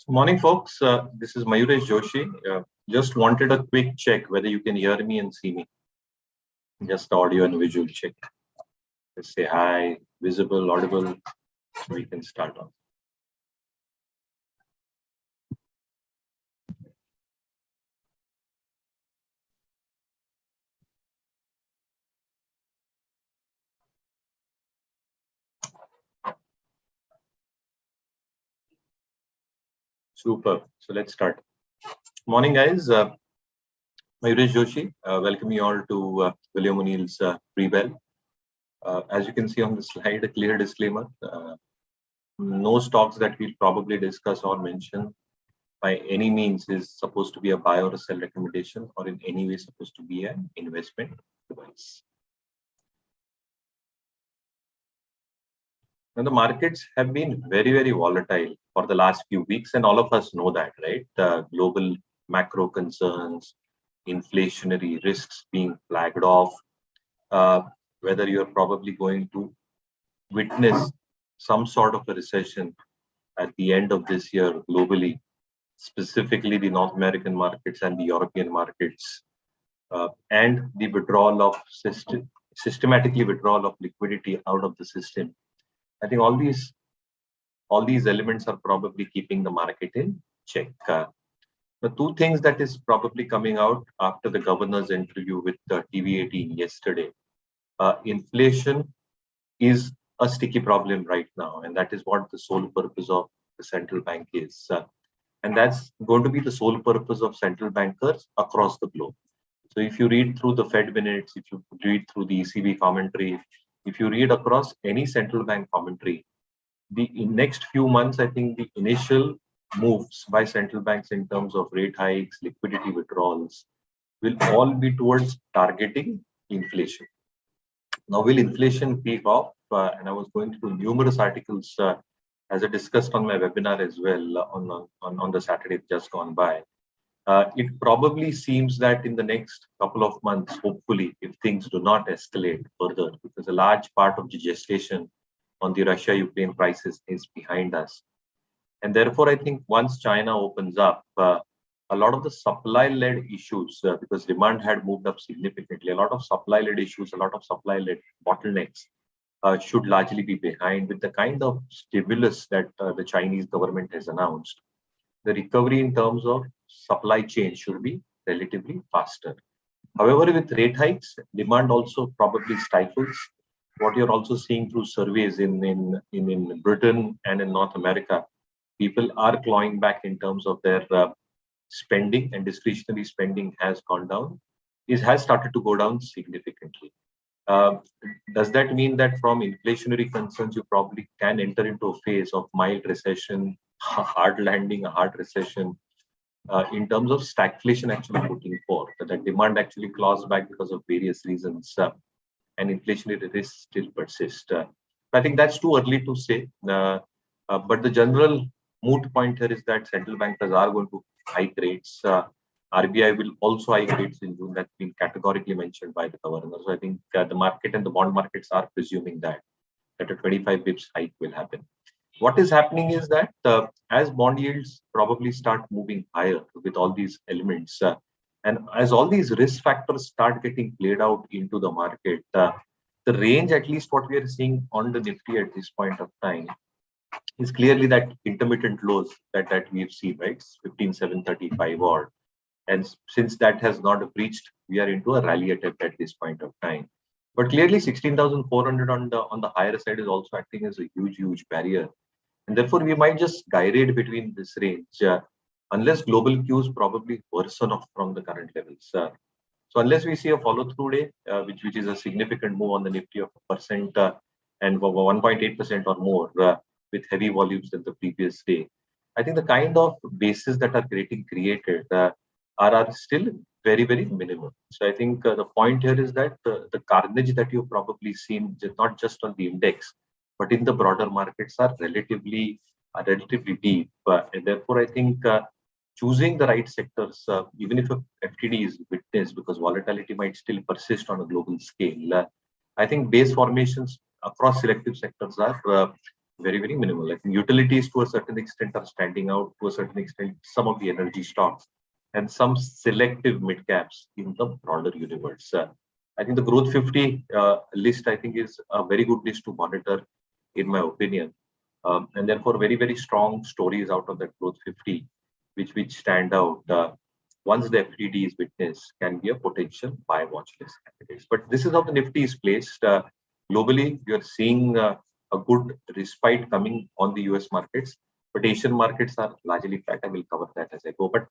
Morning, folks. This is Mayuresh Joshi. Just wanted a quick check whether you can hear me and see me. Just audio and visual check. Just say hi, visible, audible. We can start on. Super. So let's start. Morning, guys. Mayuresh Joshi. Welcome you all to William O'Neill's pre-bell. As you can see on the slide, a clear disclaimer. No stocks that we'll probably discuss or mention by any means is supposed to be a buy or a sell recommendation or in any way supposed to be an investment advice. Now, the markets have been very, very volatile for the last few weeks, and all of us know that, right? Global macro concerns, inflationary risks being flagged off, whether you're probably going to witness some sort of a recession at the end of this year globally, specifically the North American markets and the European markets, and the withdrawal of systematically withdrawal of liquidity out of the system. I think all these elements are probably keeping the market in check. The two things that is probably coming out after the governor's interview with TV18 yesterday, inflation is a sticky problem right now, and that is what the sole purpose of the central bank is. And that's going to be the sole purpose of central bankers across the globe. So if you read through the Fed minutes, if you read through the ECB commentary, if you read across any central bank commentary, in next few months, I think the initial moves by central banks in terms of rate hikes, liquidity withdrawals, will all be towards targeting inflation. Now, will inflation peak off? And I was going through numerous articles, as I discussed on my webinar as well on the Saturday just gone by. It probably seems that in the next couple of months, hopefully, if things do not escalate further, because a large part of the gestation on the Russia-Ukraine crisis is behind us. And therefore, I think once China opens up, a lot of the supply-led issues, because demand had moved up significantly, a lot of supply-led issues, a lot of supply-led bottlenecks should largely be behind with the kind of stimulus that the Chinese government has announced. The recovery in terms of supply chain should be relatively faster. However, with rate hikes, demand also probably stifles. What you're also seeing through surveys in Britain and in North America, people are clawing back in terms of their spending, and discretionary spending has gone down. It has started to go down significantly. Does that mean that from inflationary concerns, you probably can enter into a phase of mild recession, a hard landing, a hard recession? In terms of stagflation actually looking for, that demand actually claws back because of various reasons, and inflationary risks still persist. I think that's too early to say, but the general moot point here is that central bankers are going to hike rates. RBI will also hike rates in June. That's been categorically mentioned by the governor. So I think the market and the bond markets are presuming that a 25 bips hike will happen. What is happening is that as bond yields probably start moving higher with all these elements, and as all these risk factors start getting played out into the market, the range, at least what we are seeing on the Nifty at this point of time, is clearly that intermittent lows that we've seen, right? 15,735 odd. And since that has not breached, we are into a rally attempt at this point of time. But clearly 16,400 on the higher side is also acting as a huge barrier. And therefore, we might just gyrate between this range unless global cues probably worsen off from the current levels. So unless we see a follow-through day, which is a significant move on the Nifty of 1% and 1.8% or more with heavy volumes than the previous day, I think the kind of bases that are getting created are still very minimal. So I think the point here is that the carnage that you've probably seen, not just on the index, but in the broader markets are relatively deep. And therefore, I think choosing the right sectors, even if a FTD is witnessed, because volatility might still persist on a global scale, I think base formations across selective sectors are very, very minimal. I think utilities to a certain extent are standing out, to a certain extent, some of the energy stocks and some selective mid caps in the broader universe. I think the Growth 50 list, I think, is a very good list to monitor, in my opinion. And therefore, very, very strong stories out of that Growth 50, which stand out. Once the FTD is witnessed, can be a potential buy watch list candidates. But this is how the Nifty is placed. Globally, you're seeing a good respite coming on the US markets, but Asian markets are largely flat. I will cover that as I go. But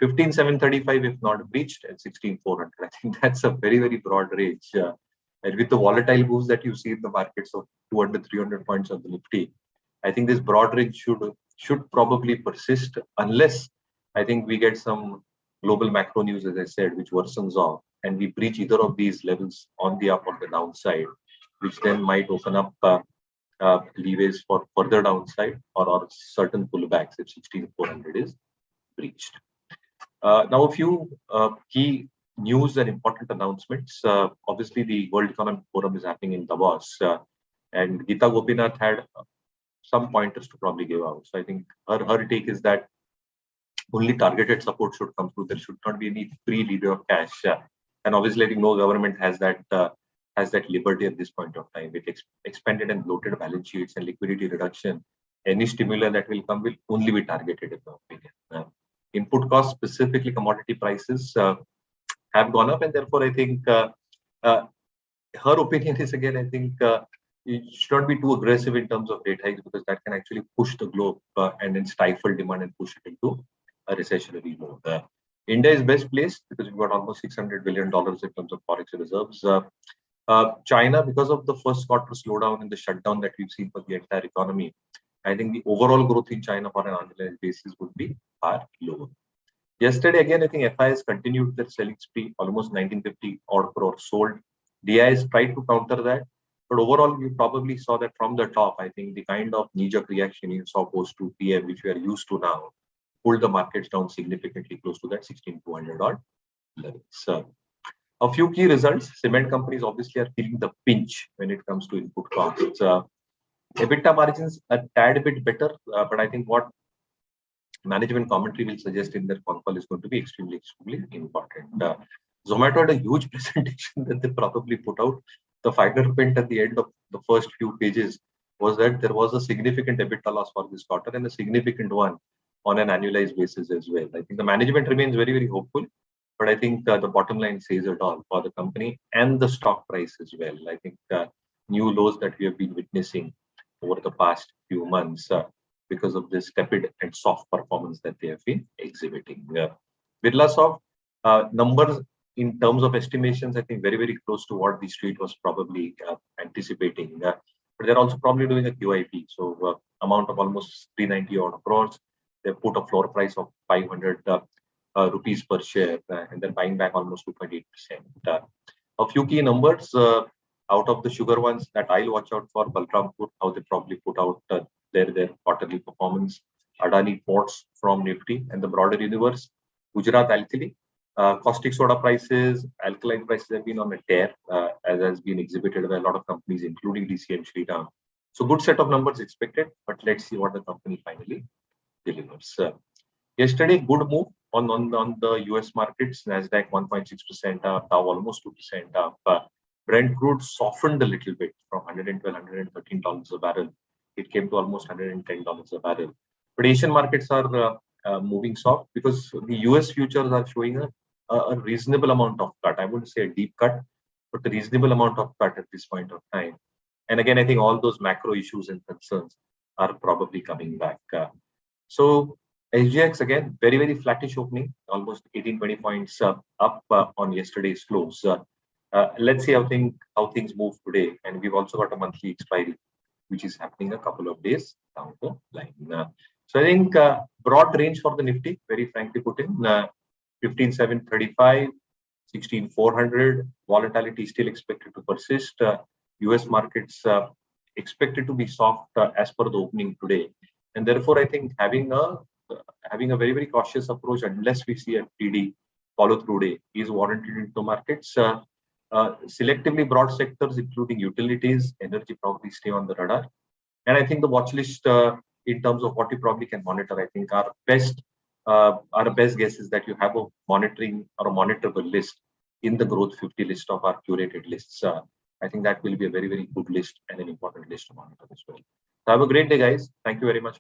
15,735 if not breached, and 16,400. I think that's a very, very broad range. And with the volatile moves that you see in the markets of 200, 300 points on the Nifty, I think this broad range should probably persist unless I think we get some global macro news, as I said, which worsens off, and we breach either of these levels on the up or the downside, which then might open up leeways for further downside or certain pullbacks if 16,400 is breached. Now, a few key news and important announcements. Obviously, the World Economic Forum is happening in Davos, and Geeta Gopinath had some pointers to probably give out. So I think her take is that only targeted support should come through. There should not be any free lever of cash. And obviously, I think no government has that liberty at this point of time. With expanded and bloated balance sheets and liquidity reduction, any stimulus that will come will only be targeted, in my opinion. Input costs, specifically commodity prices, have gone up, and therefore I think her opinion is, again, I think it should not be too aggressive in terms of rate hikes, because that can actually push the globe and then stifle demand and push it into a recessionary mode. India is best placed because we've got almost $600 billion in terms of forex reserves. China, because of the first quarter slowdown and the shutdown that we've seen for the entire economy, I think the overall growth in China for an annualized basis would be far lower. Yesterday, again, I think FIs continued their selling spree, almost 1950 odd crore sold. DIs tried to counter that, but overall, you probably saw that from the top. I think the kind of knee-jerk reaction you saw post 2 p.m., which we are used to now, pulled the markets down significantly close to that 16,200 odd levels. A few key results. Cement companies obviously are feeling the pinch when it comes to input costs. EBITDA margins a tad bit better, but I think what management commentary will suggest in their con call is going to be extremely, extremely important. Zomato had a huge presentation that they probably put out. The final print at the end of the first few pages was that there was a significant EBITDA loss for this quarter and a significant one on an annualized basis as well. I think the management remains very, very hopeful, but I think the bottom line says it all for the company and the stock price as well. I think new lows that we have been witnessing over the past few months because of this tepid and soft performance that they have been exhibiting. Birlasoft numbers in terms of estimations, I think very, very close to what the street was probably anticipating. But they're also probably doing a QIP. So amount of almost 390 odd crores. They put a floor price of 500 rupees per share, and then buying back almost 2.8%. A few key numbers out of the sugar ones that I'll watch out for: Balrampur, how they probably put out their quarterly performance. Adani Ports from Nifty and the broader universe. Gujarat Alkali, caustic soda prices, alkaline prices have been on a tear, as has been exhibited by a lot of companies, including DC and Shriram. So good set of numbers expected, but let's see what the company finally delivers. Yesterday, good move on the US markets. Nasdaq 1.6% up, Dow almost 2% up. Brent crude softened a little bit from $112, $113 a barrel. It came to almost $110 a barrel. But Asian markets are moving soft because the US futures are showing a reasonable amount of cut. I wouldn't say a deep cut, but a reasonable amount of cut at this point of time. And again, I think all those macro issues and concerns are probably coming back. So SGX, again, very, very flattish opening, almost 18-20 points up on yesterday's close. Let's see how things move today. And we've also got a monthly expiry, which is happening a couple of days down the line. So I think broad range for the Nifty, very frankly put in, 15,735, 16,400. Volatility is still expected to persist. US markets expected to be soft as per the opening today. And therefore, I think having a very, very cautious approach, unless we see a TD follow through day, is warranted into markets. Selectively broad sectors, including utilities, energy, probably stay on the radar. And I think the watch list, in terms of what you probably can monitor, I think our best guess is that you have a monitoring or a monitorable list in the Growth 50 list of our curated lists. I think that will be a very, very good list and an important list to monitor as well. So have a great day, guys. Thank you very much.